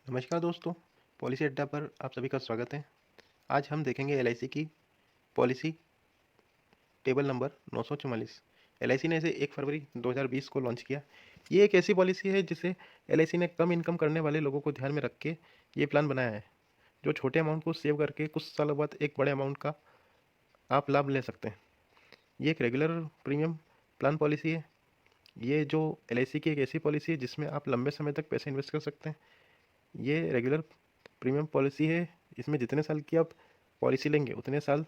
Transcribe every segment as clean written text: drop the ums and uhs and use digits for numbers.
नमस्कार दोस्तों, पॉलिसी अड्डा पर आप सभी का स्वागत है। आज हम देखेंगे एलआईसी की पॉलिसी टेबल नंबर 944। एलआईसी ने इसे 1 फरवरी 2020 को लॉन्च किया। ये एक ऐसी पॉलिसी है जिसे एलआईसी ने कम इनकम करने वाले लोगों को ध्यान में रख के ये प्लान बनाया है, जो छोटे अमाउंट को सेव करके कुछ सालों बाद एक बड़े अमाउंट का आप लाभ ले सकते हैं। ये एक रेगुलर प्रीमियम प्लान पॉलिसी है। ये जो एलआईसी की एक ऐसी पॉलिसी है जिसमें आप लंबे समय तक पैसे इन्वेस्ट कर सकते हैं। ये रेगुलर प्रीमियम पॉलिसी है। इसमें जितने साल की आप पॉलिसी लेंगे उतने साल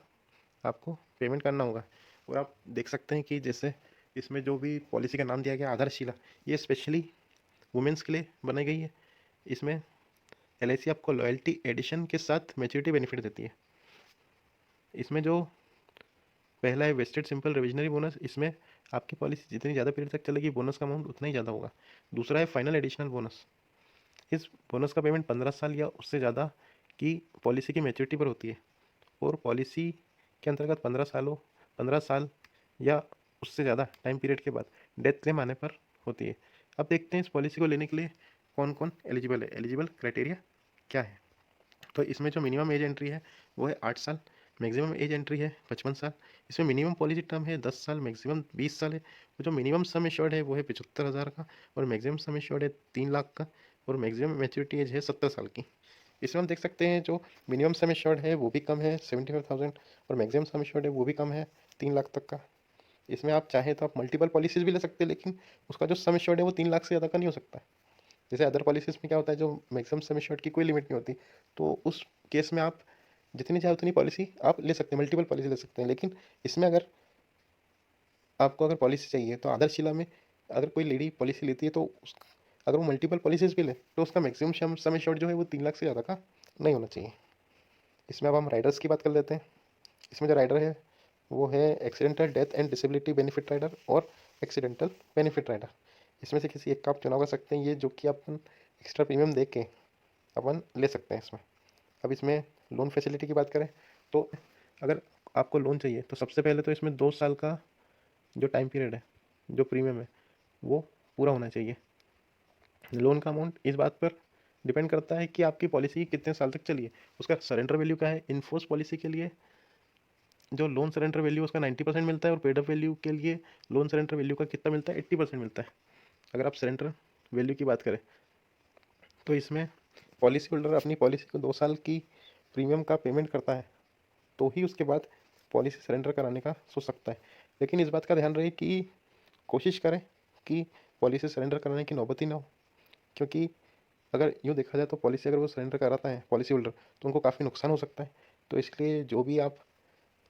आपको पेमेंट करना होगा। और आप देख सकते हैं कि जैसे इसमें जो भी पॉलिसी का नाम दिया गया आधारशिला, ये स्पेशली वुमेंस के लिए बनाई गई है। इसमें एलआईसी आपको लॉयल्टी एडिशन के साथ मैच्योरिटी बेनिफिट देती है। इसमें जो पहला है वेस्टेड सिंपल रिविजनरी बोनस। इसमें आपकी पॉलिसी जितनी ज़्यादा पीरियड तक चलेगी बोनस का अमाउंट उतना ही ज़्यादा होगा। दूसरा है फाइनल एडिशनल बोनस। इस बोनस का पेमेंट 15 साल या उससे ज़्यादा की पॉलिसी की मैच्योरिटी पर होती है और पॉलिसी के अंतर्गत 15 साल या उससे ज़्यादा टाइम पीरियड के बाद डेथ क्लेम आने पर होती है। अब देखते हैं इस पॉलिसी को लेने के लिए कौन कौन एलिजिबल है, एलिजिबल क्राइटेरिया क्या है। तो इसमें जो मिनिमम एज एंट्री है वो है 8 साल, मैक्सिमम एज एंट्री है 55 साल। इसमें मिनिमम पॉलिसी टर्म है 10 साल, मैक्सिमम 20 साल है। और जो मिनिमम सम एश्योर्ड है वो है 75,000 का और मैक्सिमम सम एश्योर्ड है 3 लाख का और मैक्सिमम मैच्योरिटी एज है 70 साल की। इसमें हम देख सकते हैं जो मिनिमम सम एश्योर्ड है वो भी कम है 75,000 और मैक्सिमम सम एश्योर्ड है वो भी कम है 3 लाख तक का। इसमें आप चाहें तो आप मल्टीपल पॉलिसीज भी ले सकते हैं, लेकिन उसका जो सम एश्योर्ड है वो 3 लाख से ज़्यादा का नहीं हो सकता। जैसे अदर पॉलिसीज में क्या होता है, जो मैक्सिमम सम एश्योर्ड की कोई लिमिट नहीं होती, तो उस केस में आप जितनी चाहे उतनी पॉलिसी आप ले सकते हैं, मल्टीपल पॉलिसी ले सकते हैं। लेकिन इसमें अगर आपको अगर पॉलिसी चाहिए तो आधारशिला में अगर कोई लेडी पॉलिसी लेती है तो अगर वो मल्टीपल पॉलिसीज भी ले तो उसका मैक्सिमम सम एश्योर्ड जो है वो 3 लाख से ज़्यादा का नहीं होना चाहिए। इसमें अब हम राइडर्स की बात कर लेते हैं। इसमें जो राइडर है वो है accidental death and disability benefit rider और एक्सीडेंटल बेनिफिट राइडर। इसमें से किसी एक का आप चुनाव कर सकते हैं, ये जो कि अपन एक्स्ट्रा प्रीमियम दे के अपन ले सकते हैं इसमें। अब इसमें लोन फैसिलिटी की बात करें तो अगर आपको लोन चाहिए तो सबसे पहले तो इसमें 2 साल का जो टाइम पीरियड है, जो प्रीमियम है वो पूरा होना चाहिए। लोन का अमाउंट इस बात पर डिपेंड करता है कि आपकी पॉलिसी कितने साल तक चली है, उसका सरेंडर वैल्यू क्या है। इनफोर्स पॉलिसी के लिए जो लोन सरेंडर वैल्यू उसका 90% मिलता है और पेड अप वैल्यू के लिए लोन सरेंडर वैल्यू का कितना मिलता है, 80% मिलता है। अगर आप सरेंडर वैल्यू की बात करें तो इसमें पॉलिसी होल्डर अपनी पॉलिसी को 2 साल की प्रीमियम का पेमेंट करता है तो ही उसके बाद पॉलिसी सरेंडर कराने का सोच सकता है। लेकिन इस बात का ध्यान रहे कि कोशिश करें कि पॉलिसी सरेंडर कराने की नौबत ही ना हो, क्योंकि अगर यूँ देखा जाए तो पॉलिसी अगर वो सरेंडर कराता है पॉलिसी होल्डर तो उनको काफ़ी नुकसान हो सकता है। तो इसलिए जो भी आप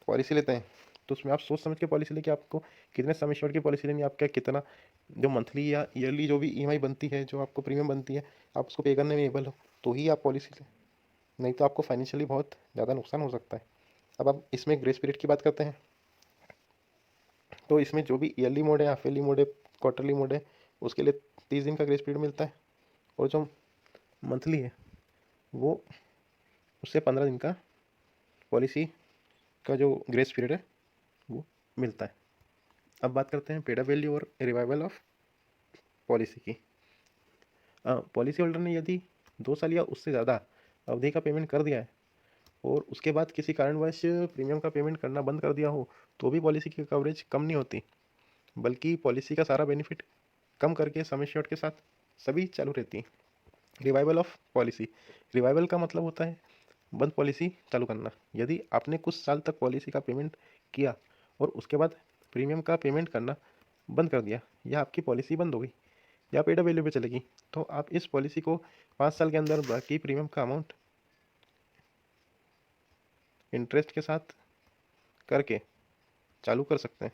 पॉलिसी लेते हैं तो उसमें आप सोच समझ के पॉलिसी लें कि आपको कितने सम एश्योर्ड की पॉलिसी लेनी है, आपका कितना जो मंथली या ईयरली जो भी ईएमआई बनती है, जो आपको प्रीमियम बनती है, आप उसको पे करने में एबल हो तो ही आप पॉलिसी लें, नहीं तो आपको फाइनेंशियली बहुत ज़्यादा नुकसान हो सकता है। अब आप इसमें ग्रेस पीरियड की बात करते हैं तो इसमें जो भी ईयरली मोड है, हाफ ईयरली मोड है, क्वार्टरली मोड है, उसके लिए 30 दिन का ग्रेस पीरियड मिलता है। और जो मंथली है वो उससे 15 दिन का पॉलिसी का जो ग्रेस पीरियड है वो मिलता है। अब बात करते हैं पेड अप वैल्यू और रिवाइवल ऑफ पॉलिसी की। पॉलिसी होल्डर ने यदि 2 साल या उससे ज़्यादा अवधि का पेमेंट कर दिया है और उसके बाद किसी कारणवश प्रीमियम का पेमेंट करना बंद कर दिया हो तो भी पॉलिसी की कवरेज कम नहीं होती, बल्कि पॉलिसी का सारा बेनिफिट कम करके सम एश्योर्ड के साथ सभी चालू रहती है। रिवाइवल ऑफ पॉलिसी, रिवाइवल का मतलब होता है बंद पॉलिसी चालू करना। यदि आपने कुछ साल तक पॉलिसी का पेमेंट किया और उसके बाद प्रीमियम का पेमेंट करना बंद कर दिया या आपकी पॉलिसी बंद हो गई या पेड वैल्यू पे चलेगी तो आप इस पॉलिसी को 5 साल के अंदर बाकी प्रीमियम का अमाउंट इंटरेस्ट के साथ करके चालू कर सकते हैं।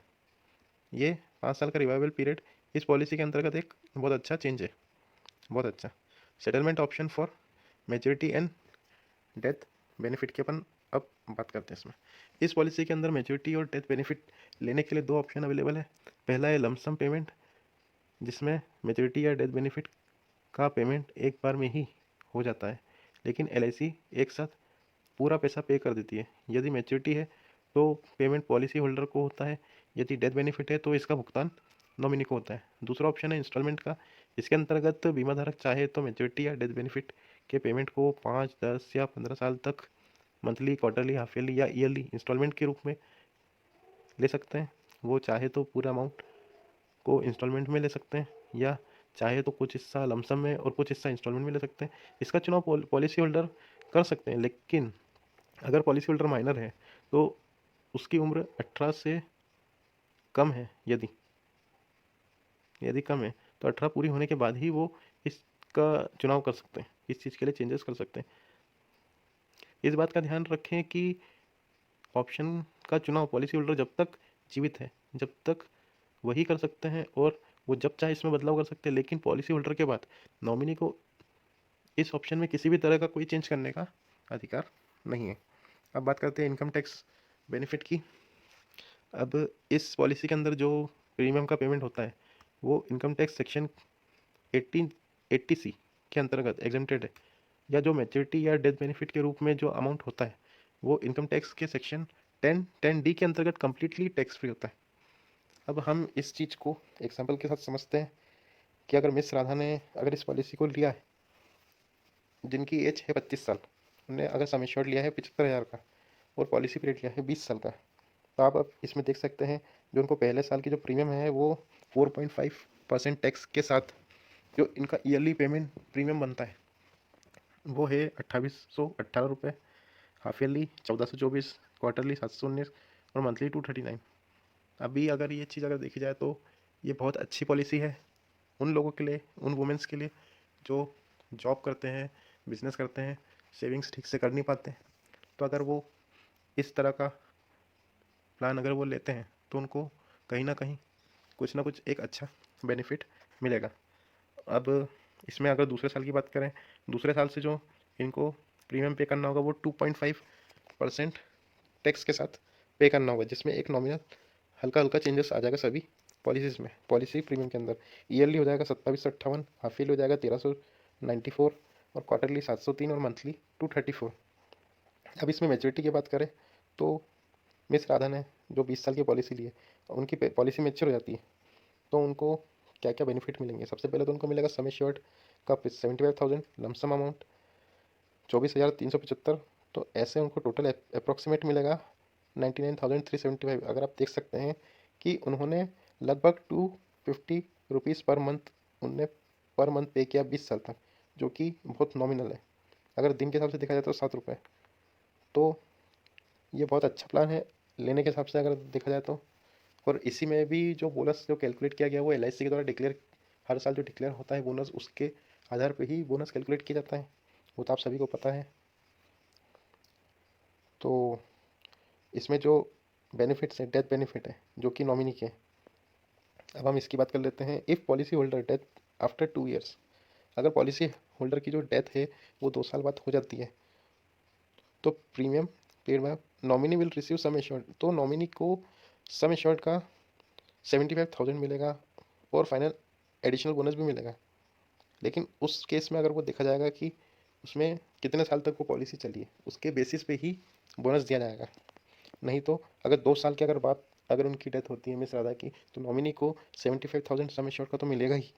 ये 5 साल का रिवाइवल पीरियड इस पॉलिसी के अंतर्गत एक बहुत अच्छा चेंज है, बहुत अच्छा। Settlement option for maturity and death benefit की अपन अब बात करते हैं। इसमें इस पॉलिसी के अंदर मेच्योरिटी और डेथ बेनिफिट लेने के लिए 2 ऑप्शन अवेलेबल है। पहला है लमसम पेमेंट, जिसमें मेच्योरिटी या डेथ बेनिफिट का पेमेंट एक बार में ही हो जाता है, लेकिन एलआईसी एक साथ पूरा पैसा पे कर देती है। यदि मैच्योरिटी है तो पेमेंट पॉलिसी होल्डर को होता है, यदि डेथ बेनिफिट है तो इसका भुगतान नॉमिनी को होता है। दूसरा ऑप्शन है इंस्टॉलमेंट का। इसके अंतर्गत बीमा धारक चाहे तो मैच्योरिटी या डेथ बेनिफिट के पेमेंट को 5, 10 या 15 साल तक मंथली, क्वार्टरली, हाफ ईयरली या ईयरली इंस्टॉलमेंट के रूप में ले सकते हैं। वो चाहे तो पूरा अमाउंट को इंस्टॉलमेंट में ले सकते हैं, या चाहे तो कुछ हिस्सा लमसम में और कुछ हिस्सा इंस्टॉलमेंट में ले सकते हैं। इसका चुनाव पॉलिसी होल्डर कर सकते हैं, लेकिन अगर पॉलिसी होल्डर माइनर है तो उसकी उम्र 18 से कम है। यदि यदि कम है तो 18 पूरी होने के बाद ही वो इसका चुनाव कर सकते हैं, इस चीज़ के लिए चेंजेस कर सकते हैं। इस बात का ध्यान रखें कि ऑप्शन का चुनाव पॉलिसी होल्डर जब तक जीवित है, जब तक वही कर सकते हैं, और वो जब चाहे इसमें बदलाव कर सकते हैं। लेकिन पॉलिसी होल्डर के बाद नॉमिनी को इस ऑप्शन में किसी भी तरह का कोई चेंज करने का अधिकार नहीं है। अब बात करते हैं इनकम टैक्स बेनिफिट की। अब इस पॉलिसी के अंदर जो प्रीमियम का पेमेंट होता है वो इनकम टैक्स सेक्शन 80C के अंतर्गत एग्जेम्प्टेड है, या जो मैच्योरिटी या डेथ बेनिफिट के रूप में जो अमाउंट होता है वो इनकम टैक्स के सेक्शन 10D के अंतर्गत कम्प्लीटली टैक्स फ्री होता है। अब हम इस चीज़ को एग्जाम्पल के साथ समझते हैं कि अगर मिस राधा ने अगर इस पॉलिसी को लिया है, जिनकी एज है 25 साल, उन्होंने अगर सम एश्योर्ड लिया है 75,000 का और पॉलिसी पीरियड लिया है 20 साल का, तो आप अब इसमें देख सकते हैं जो उनको पहले साल की जो प्रीमियम है वो 4.5% टैक्स के साथ जो इनका ईयरली पेमेंट प्रीमियम बनता है वो है 2818 रुपये, हाफ ईयरली 1424, क्वार्टरली 719 और मंथली 239। अभी अगर ये चीज़ अगर देखी जाए तो ये बहुत अच्छी पॉलिसी है उन लोगों के लिए, उन वुमेंस के लिए जो जॉब करते हैं, बिजनेस करते हैं, सेविंग्स ठीक से कर नहीं पाते। तो अगर वो इस तरह का प्लान अगर वो लेते हैं तो उनको कहीं ना कहीं कुछ ना कुछ एक अच्छा बेनिफिट मिलेगा। अब इसमें अगर दूसरे साल की बात करें, दूसरे साल से जो इनको प्रीमियम पे करना होगा वो 2.5% टैक्स के साथ पे करना होगा, जिसमें एक नॉमिनल हल्का हल्का चेंजेस आ जाएगा सभी पॉलिसीज़ में। पॉलिसी प्रीमियम के अंदर ईयरली हो जाएगा 2758, हाफ ईयरली हो जाएगा 1394 और क्वार्टरली 703 और मंथली 234। अब इसमें मेच्योरिटी की बात करें तो मिस राधा ने जो 20 साल की पॉलिसी ली है, उनकी पॉलिसी मैच्योर हो जाती है तो उनको क्या क्या बेनिफिट मिलेंगे। सबसे पहले तो उनको मिलेगा सम एश्योर्ड का 75,000 लमसम अमाउंट 24,375, तो ऐसे उनको टोटल अप्रॉक्सीमेट मिलेगा 99,375। अगर आप देख सकते हैं कि उन्होंने लगभग 250 रुपीज़ पर मंथ उनने पर मंथ पे किया 20 साल तक, जो कि बहुत नॉमिनल है। अगर दिन के हिसाब से देखा जाए तो 7 रुपये, तो ये बहुत अच्छा प्लान है लेने के हिसाब से अगर देखा जाए तो। और इसी में भी जो बोनस जो कैलकुलेट किया गया वो LIC के द्वारा डिक्लेयर, हर साल जो डिक्लेयर होता है बोनस, उसके आधार पे ही बोनस कैलकुलेट किया जाता है, वो तो आप सभी को पता है। तो इसमें जो बेनिफिट्स हैं, डेथ बेनिफिट है जो कि नॉमिनी के। अब हम इसकी बात कर लेते हैं। If policy holder death after 2 years, अगर पॉलिसी होल्डर की जो डेथ है वो 2 साल बाद हो जाती है तो premium paid by nominee will receive sum assured, तो नॉमिनी को सम एश्योर्ड का 75,000 मिलेगा और फाइनल एडिशनल बोनस भी मिलेगा। लेकिन उस केस में अगर वो देखा जाएगा कि उसमें कितने साल तक वो पॉलिसी चली है, उसके बेसिस पे ही बोनस दिया जाएगा। नहीं तो अगर 2 साल की अगर बात, अगर उनकी डेथ होती है मिस राधा की, तो नॉमिनी को 75,000 सम एश्योर्ड का तो मिलेगा ही।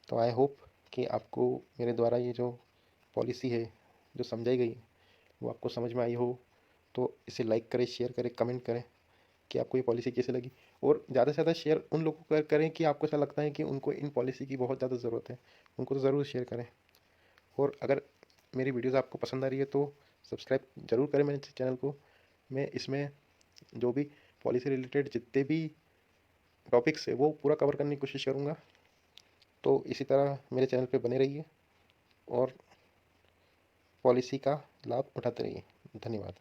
तो आई होप कि आपको मेरे द्वारा ये जो पॉलिसी है जो समझाई गई है वो आपको समझ में आई हो। तो इसे लाइक करें, शेयर करें, कमेंट करें कि आपको ये पॉलिसी कैसे लगी, और ज़्यादा से ज़्यादा शेयर उन लोगों को करें कि आपको ऐसा लगता है कि उनको इन पॉलिसी की बहुत ज़्यादा ज़रूरत है, उनको तो ज़रूर शेयर करें। और अगर मेरी वीडियोज़ आपको पसंद आ रही है तो सब्सक्राइब ज़रूर करें मेरे चैनल को। मैं इसमें जो भी पॉलिसी रिलेटेड जितने भी टॉपिक्स है वो पूरा कवर करने की कोशिश करूँगा। तो इसी तरह मेरे चैनल पे बने रहिए और पॉलिसी का लाभ उठाते रहिए। धन्यवाद।